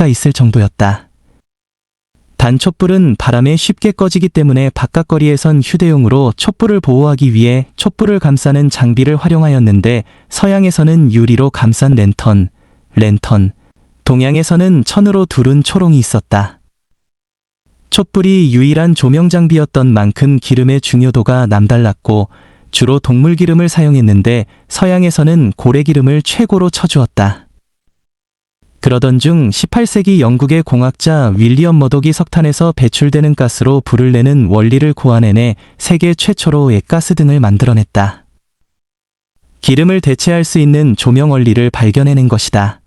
수가 있을 정도였다. 단 촛불은 바람에 쉽게 꺼지기 때문에 바깥거리에선 휴대용으로 촛불을 보호하기 위해 촛불을 감싸는 장비를 활용하였는데 서양에서는 유리로 감싼 랜턴, 동양에서는 천으로 두른 초롱이 있었다. 촛불이 유일한 조명 장비였던 만큼 기름의 중요도가 남달랐고 주로 동물 기름을 사용했는데 서양에서는 고래 기름을 최고로 쳐주었다. 그러던 중 18세기 영국의 공학자 윌리엄 머독이 석탄에서 배출되는 가스로 불을 내는 원리를 고안해내 세계 최초로 액가스 등을 만들어냈다. 기름을 대체할 수 있는 조명 원리를 발견해낸 것이다.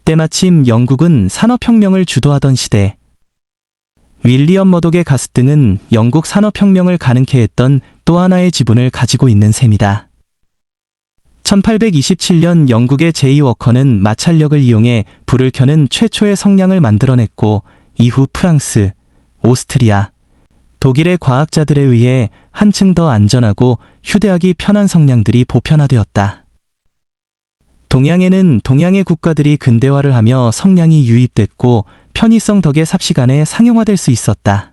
때마침 영국은 산업혁명을 주도하던 시대, 윌리엄 머독의 가스등은 영국 산업혁명을 가능케 했던 또 하나의 지분을 가지고 있는 셈이다. 1827년 영국의 제이 워커는 마찰력을 이용해 불을 켜는 최초의 성냥을 만들어냈고 이후 프랑스, 오스트리아, 독일의 과학자들에 의해 한층 더 안전하고 휴대하기 편한 성냥들이 보편화되었다. 동양에는 동양의 국가들이 근대화를 하며 성냥이 유입됐고 편의성 덕에 삽시간에 상용화될 수 있었다.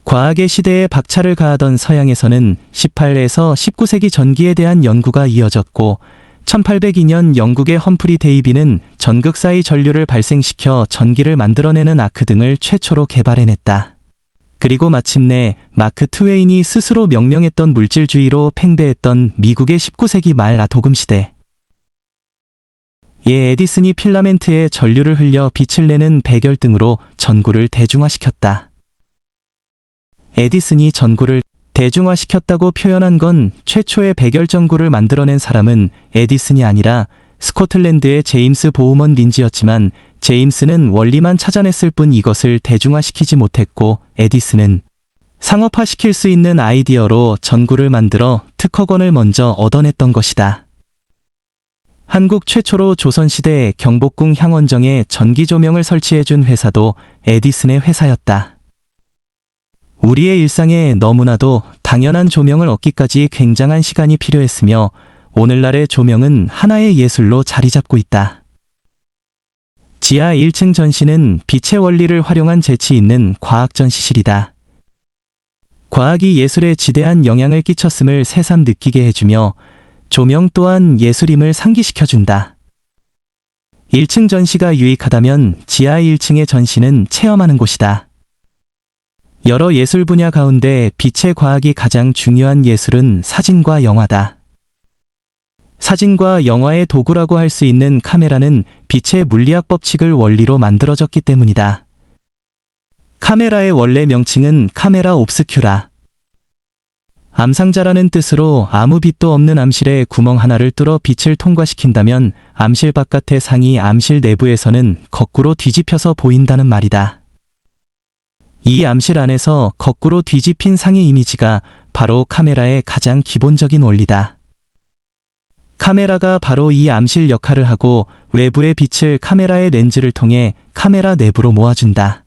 과학의 시대에 박차를 가하던 서양에서는 18에서 19세기 전기에 대한 연구가 이어졌고 1802년 영국의 험프리 데이비는 전극사의 전류를 발생시켜 전기를 만들어내는 아크 등을 최초로 개발해냈다. 그리고 마침내 마크 트웨인이 스스로 명명했던 물질주의로 팽배했던 미국의 19세기 말 도금시대. 에디슨이 필라멘트에 전류를 흘려 빛을 내는 백열등으로 전구를 대중화시켰다. 에디슨이 전구를 대중화시켰다고 표현한 건 최초의 백열전구를 만들어낸 사람은 에디슨이 아니라 스코틀랜드의 제임스 보우먼 린지였지만 제임스는 원리만 찾아냈을 뿐 이것을 대중화시키지 못했고 에디슨은 상업화시킬 수 있는 아이디어로 전구를 만들어 특허권을 먼저 얻어냈던 것이다. 한국 최초로 조선시대 경복궁 향원정에 전기조명을 설치해준 회사도 에디슨의 회사였다. 우리의 일상에 너무나도 당연한 조명을 얻기까지 굉장한 시간이 필요했으며 오늘날의 조명은 하나의 예술로 자리 잡고 있다. 지하 1층 전시는 빛의 원리를 활용한 재치 있는 과학 전시실이다. 과학이 예술에 지대한 영향을 끼쳤음을 새삼 느끼게 해주며 조명 또한 예술임을 상기시켜준다. 1층 전시가 유익하다면 지하 1층의 전시는 체험하는 곳이다. 여러 예술 분야 가운데 빛의 과학이 가장 중요한 예술은 사진과 영화다. 사진과 영화의 도구라고 할 수 있는 카메라는 빛의 물리학 법칙을 원리로 만들어졌기 때문이다. 카메라의 원래 명칭은 카메라 옵스큐라. 암상자라는 뜻으로 아무 빛도 없는 암실에 구멍 하나를 뚫어 빛을 통과시킨다면 암실 바깥의 상이 암실 내부에서는 거꾸로 뒤집혀서 보인다는 말이다. 이 암실 안에서 거꾸로 뒤집힌 상의 이미지가 바로 카메라의 가장 기본적인 원리다. 카메라가 바로 이 암실 역할을 하고 외부의 빛을 카메라의 렌즈를 통해 카메라 내부로 모아준다.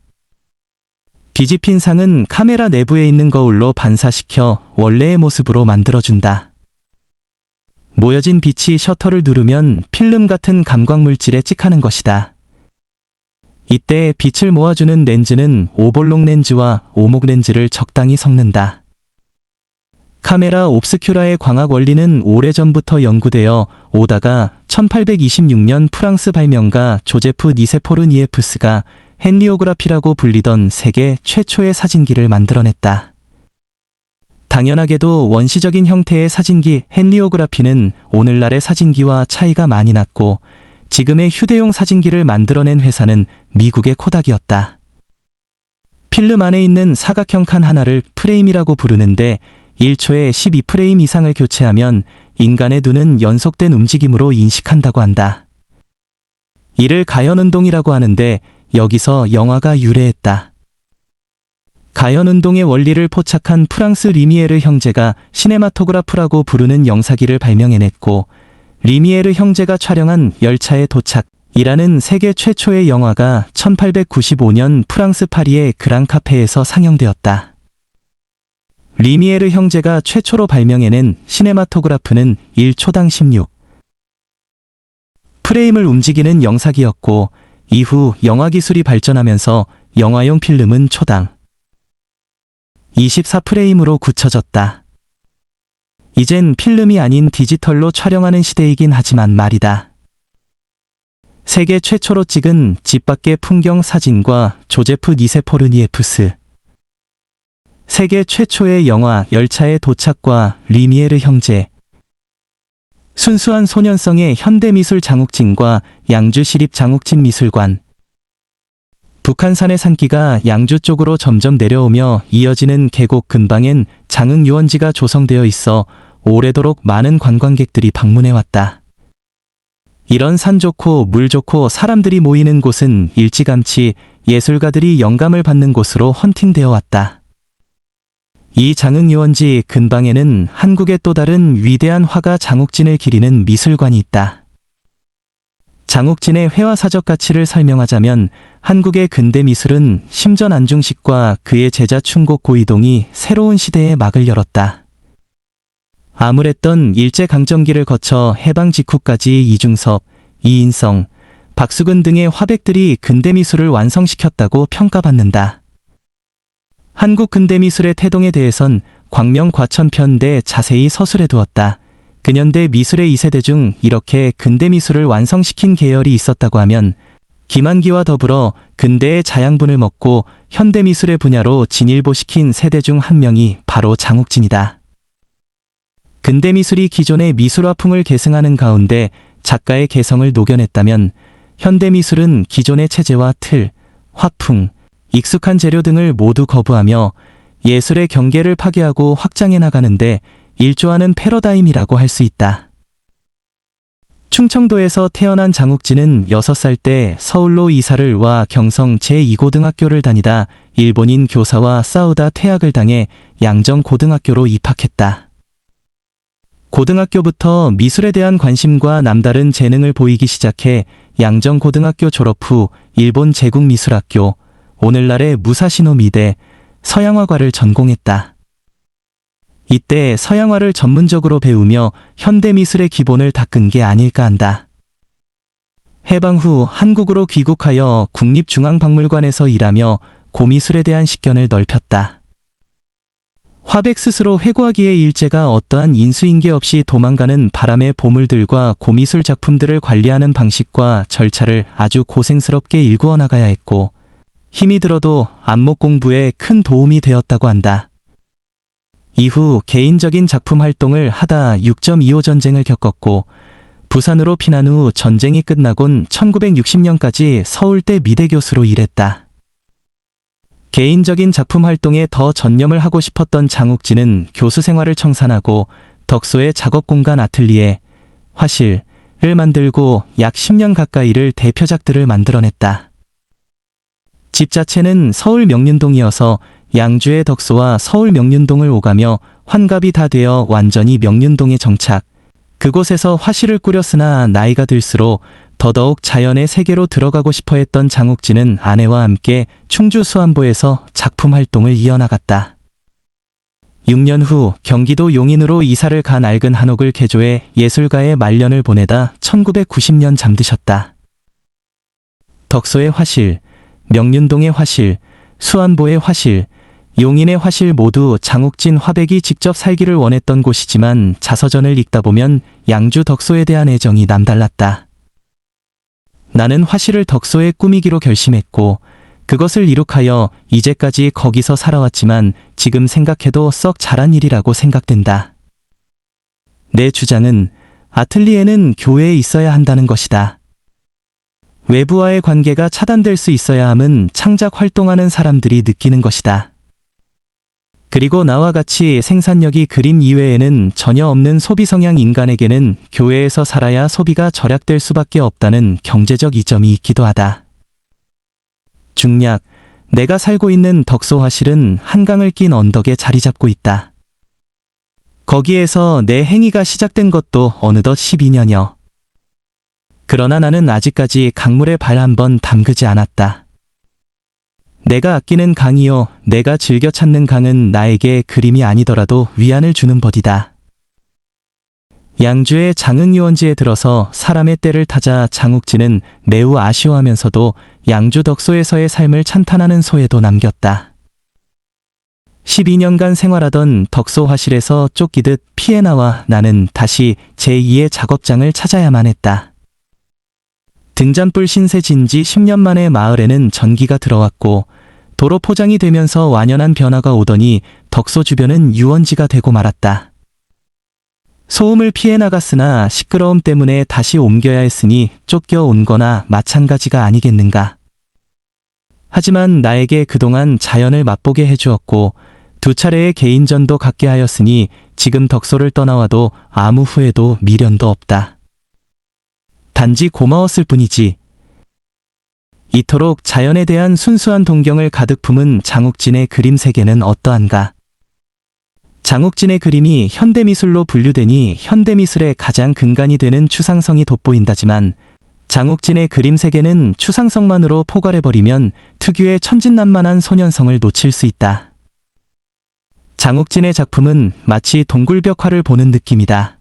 뒤집힌 상은 카메라 내부에 있는 거울로 반사시켜 원래의 모습으로 만들어준다. 모여진 빛이 셔터를 누르면 필름 같은 감광물질에 찍하는 것이다. 이때 빛을 모아주는 렌즈는 오볼록 렌즈와 오목 렌즈를 적당히 섞는다. 카메라 옵스큐라의 광학 원리는 오래전부터 연구되어 오다가 1826년 프랑스 발명가 조제프 니세포르니에프스가 헨리오그라피라고 불리던 세계 최초의 사진기를 만들어냈다. 당연하게도 원시적인 형태의 사진기 헨리오그라피는 오늘날의 사진기와 차이가 많이 났고 지금의 휴대용 사진기를 만들어낸 회사는 미국의 코닥이었다. 필름 안에 있는 사각형 칸 하나를 프레임이라고 부르는데 1초에 12프레임 이상을 교체하면 인간의 눈은 연속된 움직임으로 인식한다고 한다. 이를 가연운동이라고 하는데 여기서 영화가 유래했다. 가연운동의 원리를 포착한 프랑스 리미에르 형제가 시네마토그라프라고 부르는 영사기를 발명해냈고 리미에르 형제가 촬영한 열차의 도착이라는 세계 최초의 영화가 1895년 프랑스 파리의 그랑카페에서 상영되었다. 리미에르 형제가 최초로 발명해낸 시네마토그라프는 1초당 16 프레임을 움직이는 영상이었고 이후 영화 기술이 발전하면서 영화용 필름은 초당 24프레임으로 굳혀졌다. 이젠 필름이 아닌 디지털로 촬영하는 시대이긴 하지만 말이다. 세계 최초로 찍은 집 밖의 풍경 사진과 조제프 니세포르니에프스. 세계 최초의 영화 열차의 도착과 리미에르 형제. 순수한 소년성의 현대미술 장욱진과 양주시립장욱진미술관. 북한산의 산기가 양주 쪽으로 점점 내려오며 이어지는 계곡 근방엔 장흥유원지가 조성되어 있어 오래도록 많은 관광객들이 방문해왔다. 이런 산 좋고 물 좋고 사람들이 모이는 곳은 일찌감치 예술가들이 영감을 받는 곳으로 헌팅되어 왔다. 이 장흥유원지 근방에는 한국의 또 다른 위대한 화가 장욱진을 기리는 미술관이 있다. 장욱진의 회화사적 가치를 설명하자면 한국의 근대 미술은 심전 안중식과 그의 제자 충곡 고이동이 새로운 시대에 막을 열었다. 암울했던 일제강점기를 거쳐 해방 직후까지 이중섭, 이인성, 박수근 등의 화백들이 근대미술을 완성시켰다고 평가받는다. 한국 근대미술의 태동에 대해선 광명 과천편대 자세히 서술해 두었다. 근현대 미술의 2세대 중 이렇게 근대미술을 완성시킨 계열이 있었다고 하면 김한기와 더불어 근대의 자양분을 먹고 현대미술의 분야로 진일보시킨 세대 중 한 명이 바로 장욱진이다. 근대미술이 기존의 미술화풍을 계승하는 가운데 작가의 개성을 녹여냈다면 현대미술은 기존의 체제와 틀, 화풍, 익숙한 재료 등을 모두 거부하며 예술의 경계를 파괴하고 확장해 나가는데 일조하는 패러다임이라고 할 수 있다. 충청도에서 태어난 장욱진은 6살 때 서울로 이사를 와 경성 제2고등학교를 다니다 일본인 교사와 싸우다 퇴학을 당해 양정고등학교로 입학했다. 고등학교부터 미술에 대한 관심과 남다른 재능을 보이기 시작해 양정고등학교 졸업 후 일본 제국미술학교, 오늘날의 무사시노 미대, 서양화과를 전공했다. 이때 서양화를 전문적으로 배우며 현대미술의 기본을 닦은 게 아닐까 한다. 해방 후 한국으로 귀국하여 국립중앙박물관에서 일하며 고미술에 대한 식견을 넓혔다. 화백 스스로 회고하기에 일제가 어떠한 인수인계 없이 도망가는 바람의 보물들과 고미술 작품들을 관리하는 방식과 절차를 아주 고생스럽게 일구어 나가야 했고 힘이 들어도 안목 공부에 큰 도움이 되었다고 한다. 이후 개인적인 작품 활동을 하다 6.25 전쟁을 겪었고 부산으로 피난 후 전쟁이 끝나곤 1960년까지 서울대 미대 교수로 일했다. 개인적인 작품 활동에 더 전념을 하고 싶었던 장욱진은 교수 생활을 청산하고 덕소의 작업 공간 아틀리에, 화실을 만들고 약 10년 가까이를 대표작들을 만들어냈다. 집 자체는 서울 명륜동이어서 양주의 덕소와 서울 명륜동을 오가며 환갑이 다 되어 완전히 명륜동에 정착, 그곳에서 화실을 꾸렸으나 나이가 들수록 더더욱 자연의 세계로 들어가고 싶어 했던 장욱진은 아내와 함께 충주 수안보에서 작품 활동을 이어나갔다. 6년 후 경기도 용인으로 이사를 간 낡은 한옥을 개조해 예술가의 말년을 보내다 1990년 잠드셨다. 덕소의 화실, 명륜동의 화실, 수안보의 화실, 용인의 화실 모두 장욱진 화백이 직접 살기를 원했던 곳이지만 자서전을 읽다 보면 양주 덕소에 대한 애정이 남달랐다. 나는 화실을 덕소에 꾸미기로 결심했고 그것을 이룩하여 이제까지 거기서 살아왔지만 지금 생각해도 썩 잘한 일이라고 생각된다. 내 주장은 아틀리에는 교회에 있어야 한다는 것이다. 외부와의 관계가 차단될 수 있어야 함은 창작 활동하는 사람들이 느끼는 것이다. 그리고 나와 같이 생산력이 그림 이외에는 전혀 없는 소비 성향 인간에게는 교회에서 살아야 소비가 절약될 수밖에 없다는 경제적 이점이 있기도 하다. 중략, 내가 살고 있는 덕소 화실은 한강을 낀 언덕에 자리 잡고 있다. 거기에서 내 행위가 시작된 것도 어느덧 12년여. 그러나 나는 아직까지 강물에 발 한번 담그지 않았다. 내가 아끼는 강이요, 내가 즐겨 찾는 강은 나에게 그림이 아니더라도 위안을 주는 법이다. 양주의 장흥유원지에 들어서 사람의 때를 타자 장욱진은 매우 아쉬워하면서도 양주 덕소에서의 삶을 찬탄하는 소회도 남겼다. 12년간 생활하던 덕소 화실에서 쫓기듯 피해 나와 나는 다시 제2의 작업장을 찾아야만 했다. 등잔불 신세진 지 10년 만에 마을에는 전기가 들어왔고 도로 포장이 되면서 완연한 변화가 오더니 덕소 주변은 유원지가 되고 말았다. 소음을 피해 나갔으나 시끄러움 때문에 다시 옮겨야 했으니 쫓겨온 거나 마찬가지가 아니겠는가. 하지만 나에게 그동안 자연을 맛보게 해주었고 2차례의 개인전도 갖게 하였으니 지금 덕소를 떠나와도 아무 후회도 미련도 없다. 단지 고마웠을 뿐이지. 이토록 자연에 대한 순수한 동경을 가득 품은 장욱진의 그림 세계는 어떠한가. 장욱진의 그림이 현대미술로 분류되니 현대미술의 가장 근간이 되는 추상성이 돋보인다지만 장욱진의 그림 세계는 추상성만으로 포괄해버리면 특유의 천진난만한 소년성을 놓칠 수 있다. 장욱진의 작품은 마치 동굴벽화를 보는 느낌이다.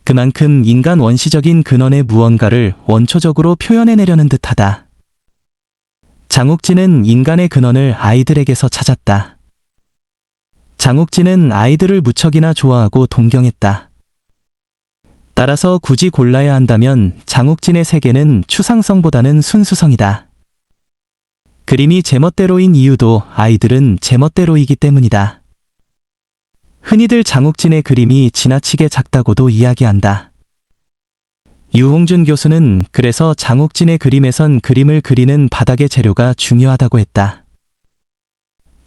그만큼 인간 원시적인 근원의 무언가를 원초적으로 표현해내려는 듯하다. 장욱진은 인간의 근원을 아이들에게서 찾았다. 장욱진은 아이들을 무척이나 좋아하고 동경했다. 따라서 굳이 골라야 한다면 장욱진의 세계는 추상성보다는 순수성이다. 그림이 제멋대로인 이유도 아이들은 제멋대로이기 때문이다. 흔히들 장욱진의 그림이 지나치게 작다고도 이야기한다. 유홍준 교수는 그래서 장욱진의 그림에선 그림을 그리는 바닥의 재료가 중요하다고 했다.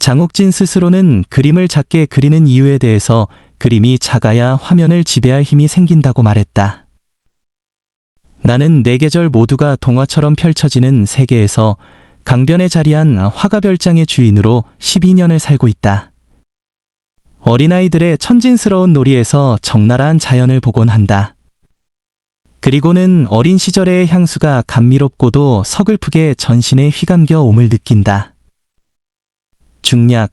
장욱진 스스로는 그림을 작게 그리는 이유에 대해서 그림이 작아야 화면을 지배할 힘이 생긴다고 말했다. 나는 네 계절 모두가 동화처럼 펼쳐지는 세계에서 강변에 자리한 화가별장의 주인으로 12년을 살고 있다. 어린아이들의 천진스러운 놀이에서 적나라한 자연을 보곤 한다. 그리고는 어린 시절의 향수가 감미롭고도 서글프게 전신에 휘감겨 옴을 느낀다. 중략,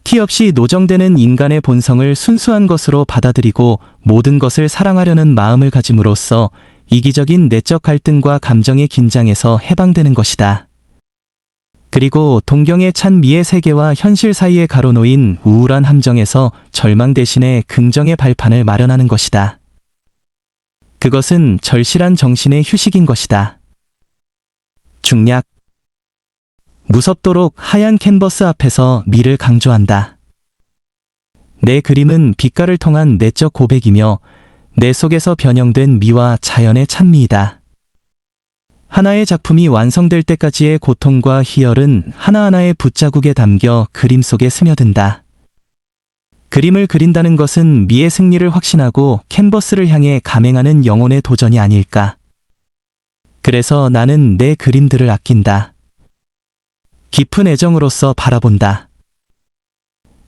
티 없이 노정되는 인간의 본성을 순수한 것으로 받아들이고 모든 것을 사랑하려는 마음을 가짐으로써 이기적인 내적 갈등과 감정의 긴장에서 해방되는 것이다. 그리고 동경에 찬 미의 세계와 현실 사이에 가로놓인 우울한 함정에서 절망 대신에 긍정의 발판을 마련하는 것이다. 그것은 절실한 정신의 휴식인 것이다. 중략, 무섭도록 하얀 캔버스 앞에서 미를 강조한다. 내 그림은 빛깔을 통한 내적 고백이며 내 속에서 변형된 미와 자연의 찬미이다. 하나의 작품이 완성될 때까지의 고통과 희열은 하나하나의 붓자국에 담겨 그림 속에 스며든다. 그림을 그린다는 것은 미의 승리를 확신하고 캔버스를 향해 감행하는 영혼의 도전이 아닐까. 그래서 나는 내 그림들을 아낀다. 깊은 애정으로서 바라본다.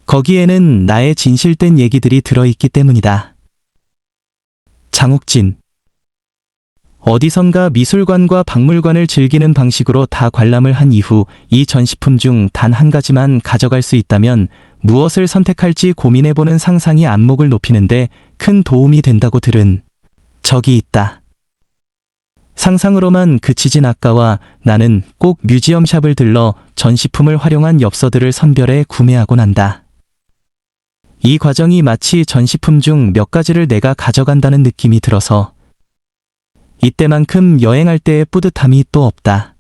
거기에는 나의 진실된 얘기들이 들어있기 때문이다. 장욱진. 어디선가 미술관과 박물관을 즐기는 방식으로 다 관람을 한 이후 이 전시품 중 단 한 가지만 가져갈 수 있다면 무엇을 선택할지 고민해보는 상상이 안목을 높이는데 큰 도움이 된다고 들은 적이 있다. 상상으로만 그치진 아까와 나는 꼭 뮤지엄샵을 들러 전시품을 활용한 엽서들을 선별해 구매하곤 한다. 이 과정이 마치 전시품 중 몇 가지를 내가 가져간다는 느낌이 들어서 이때만큼 여행할 때의 뿌듯함이 또 없다.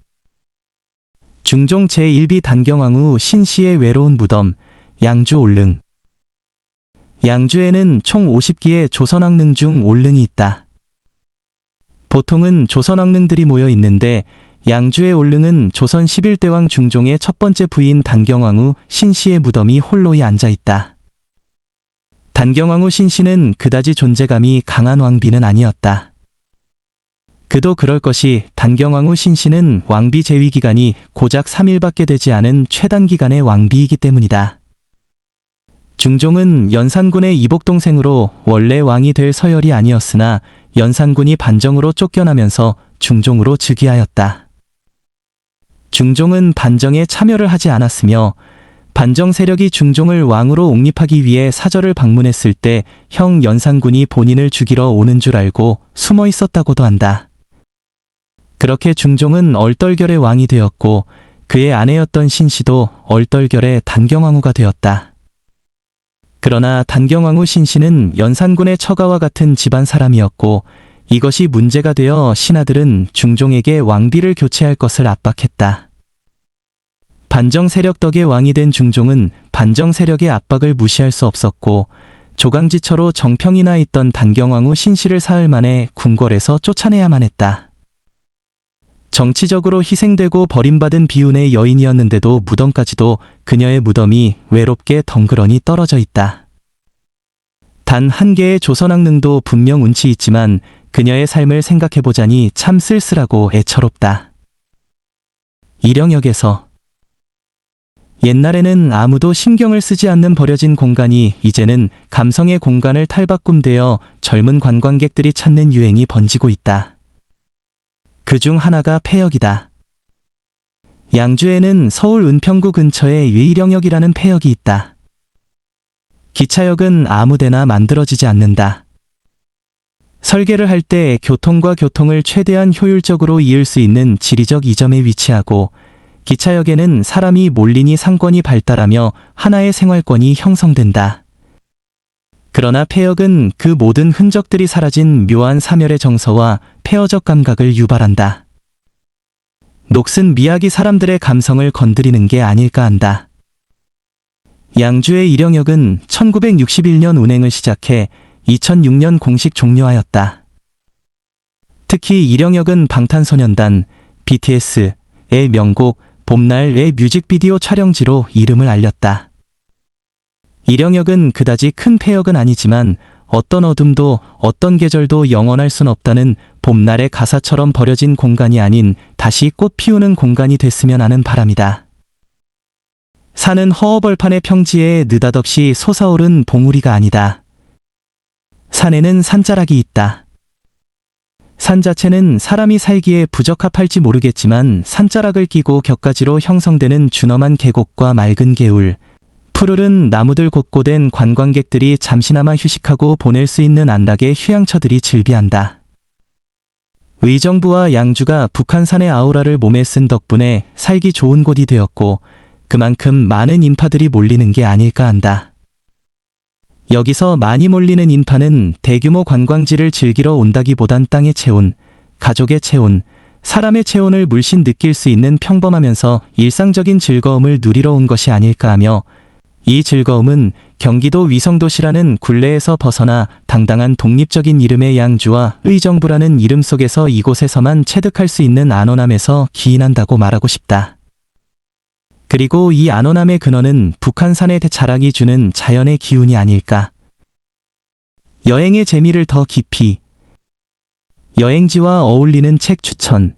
중종 제1비 단경왕후 신씨의 외로운 무덤, 양주 올릉. 양주에는 총 50기의 조선왕릉 중 올릉이 있다. 보통은 조선왕릉들이 모여 있는데 양주의 올릉은 조선 11대왕 중종의 첫 번째 부인 단경왕후 신씨의 무덤이 홀로이 앉아 있다. 단경왕후 신씨는 그다지 존재감이 강한 왕비는 아니었다. 그도 그럴 것이 단경왕후 신씨는 왕비 재위 기간이 고작 3일밖에 되지 않은 최단기간의 왕비이기 때문이다. 중종은 연산군의 이복동생으로 원래 왕이 될 서열이 아니었으나 연산군이 반정으로 쫓겨나면서 중종으로 즉위하였다. 중종은 반정에 참여를 하지 않았으며 반정 세력이 중종을 왕으로 옹립하기 위해 사절을 방문했을 때 형 연산군이 본인을 죽이러 오는 줄 알고 숨어 있었다고도 한다. 그렇게 중종은 얼떨결에 왕이 되었고 그의 아내였던 신씨도 얼떨결에 단경왕후가 되었다. 그러나 단경왕후 신씨는 연산군의 처가와 같은 집안 사람이었고 이것이 문제가 되어 신하들은 중종에게 왕비를 교체할 것을 압박했다. 반정 세력 덕에 왕이 된 중종은 반정 세력의 압박을 무시할 수 없었고 조강지처로 정평이 나 있던 단경왕후 신씨를 사흘 만에 궁궐에서 쫓아내야만 했다. 정치적으로 희생되고 버림받은 비운의 여인이었는데도 무덤까지도 그녀의 무덤이 외롭게 덩그러니 떨어져 있다. 단 한 개의 조선왕릉도 분명 운치 있지만 그녀의 삶을 생각해보자니 참 쓸쓸하고 애처롭다. 이령역에서 옛날에는 아무도 신경을 쓰지 않는 버려진 공간이 이제는 감성의 공간을 탈바꿈되어 젊은 관광객들이 찾는 유행이 번지고 있다. 그중 하나가 폐역이다. 양주에는 서울 은평구 근처에 위령역이라는 폐역이 있다. 기차역은 아무데나 만들어지지 않는다. 설계를 할 때 교통과 교통을 최대한 효율적으로 이을 수 있는 지리적 이점에 위치하고 기차역에는 사람이 몰리니 상권이 발달하며 하나의 생활권이 형성된다. 그러나 폐역은 그 모든 흔적들이 사라진 묘한 사멸의 정서와 폐허적 감각을 유발한다. 녹슨 미학이 사람들의 감성을 건드리는 게 아닐까 한다. 양주의 일영역은 1961년 운행을 시작해 2006년 공식 종료하였다. 특히 일영역은 방탄소년단, BTS의 명곡 봄날의 뮤직비디오 촬영지로 이름을 알렸다. 일영역은 그다지 큰 폐역은 아니지만 어떤 어둠도 어떤 계절도 영원할 순 없다는 봄날의 가사처럼 버려진 공간이 아닌 다시 꽃 피우는 공간이 됐으면 하는 바람이다. 산은 허허벌판의 평지에 느닷없이 솟아오른 봉우리가 아니다. 산에는 산자락이 있다. 산 자체는 사람이 살기에 부적합할지 모르겠지만 산자락을 끼고 격가지로 형성되는 준엄한 계곡과 맑은 개울, 푸르른 나무들 곳곳엔 관광객들이 잠시나마 휴식하고 보낼 수 있는 안락의 휴양처들이 즐비한다. 의정부와 양주가 북한산의 아우라를 몸에 쓴 덕분에 살기 좋은 곳이 되었고 그만큼 많은 인파들이 몰리는 게 아닐까 한다. 여기서 많이 몰리는 인파는 대규모 관광지를 즐기러 온다기보단 땅의 체온, 가족의 체온, 사람의 체온을 물씬 느낄 수 있는 평범하면서 일상적인 즐거움을 누리러 온 것이 아닐까 하며 이 즐거움은 경기도 위성도시라는 굴레에서 벗어나 당당한 독립적인 이름의 양주와 의정부라는 이름 속에서 이곳에서만 체득할 수 있는 안원함에서 기인한다고 말하고 싶다. 그리고 이 안원함의 근원은 북한산의 자락이 주는 자연의 기운이 아닐까. 여행의 재미를 더 깊이. 여행지와 어울리는 책 추천.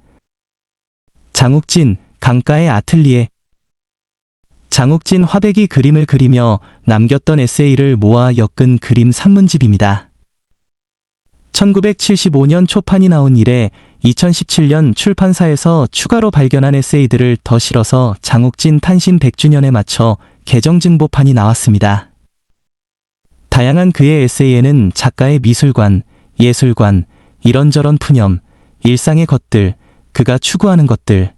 장욱진, 강가의 아틀리에. 장욱진 화백이 그림을 그리며 남겼던 에세이를 모아 엮은 그림 산문집입니다. 1975년 초판이 나온 이래 2017년 출판사에서 추가로 발견한 에세이들을 더 실어서 장욱진 탄신 100주년에 맞춰 개정증보판이 나왔습니다. 다양한 그의 에세이에는 작가의 미술관, 예술관, 이런저런 푸념, 일상의 것들, 그가 추구하는 것들,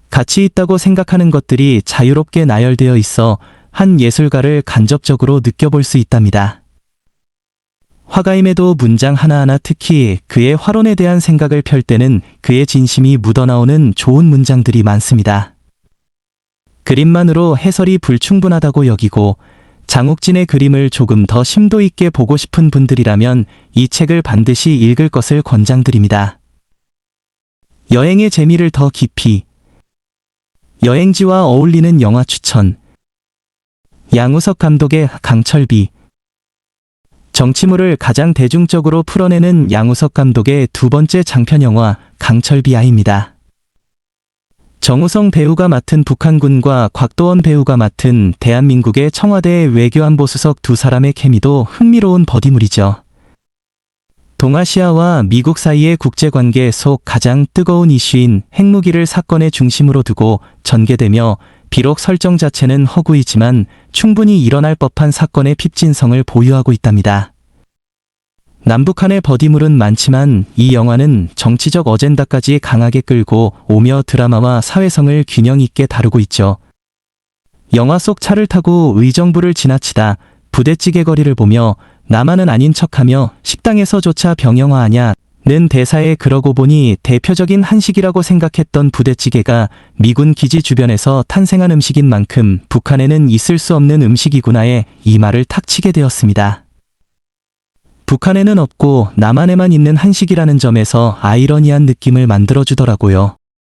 가치 있다고 생각하는 것들이 자유롭게 나열되어 있어 한 예술가를 간접적으로 느껴볼 수 있답니다. 화가임에도 문장 하나하나 특히 그의 화론에 대한 생각을 펼 때는 그의 진심이 묻어나오는 좋은 문장들이 많습니다. 그림만으로 해설이 불충분하다고 여기고 장욱진의 그림을 조금 더 심도 있게 보고 싶은 분들이라면 이 책을 반드시 읽을 것을 권장드립니다. 여행의 재미를 더 깊이. 여행지와 어울리는 영화 추천. 양우석 감독의 강철비. 정치물을 가장 대중적으로 풀어내는 양우석 감독의 두 번째 장편 영화 강철비아입니다. 정우성 배우가 맡은 북한군과 곽도원 배우가 맡은 대한민국의 청와대 외교안보수석 두 사람의 케미도 흥미로운 버디물이죠. 동아시아와 미국 사이의 국제관계 속 가장 뜨거운 이슈인 핵무기를 사건의 중심으로 두고 전개되며 비록 설정 자체는 허구이지만 충분히 일어날 법한 사건의 핍진성을 보유하고 있답니다. 남북한의 버디물은 많지만 이 영화는 정치적 어젠다까지 강하게 끌고 오며 드라마와 사회성을 균형 있게 다루고 있죠. 영화 속 차를 타고 의정부를 지나치다 부대찌개 거리를 보며 나만은 아닌 척하며 식당에서조차 병영화하냐 는 대사에 그러고 보니 대표적인 한식이라고 생각했던 부대찌개가 미군 기지 주변에서 탄생한 음식인 만큼 북한에는 있을 수 없는 음식이구나에 이 말을 탁 치게 되었습니다. 북한에는 없고 남한에만 있는 한식이라는 점에서 아이러니한 느낌을 만들어주더라고요.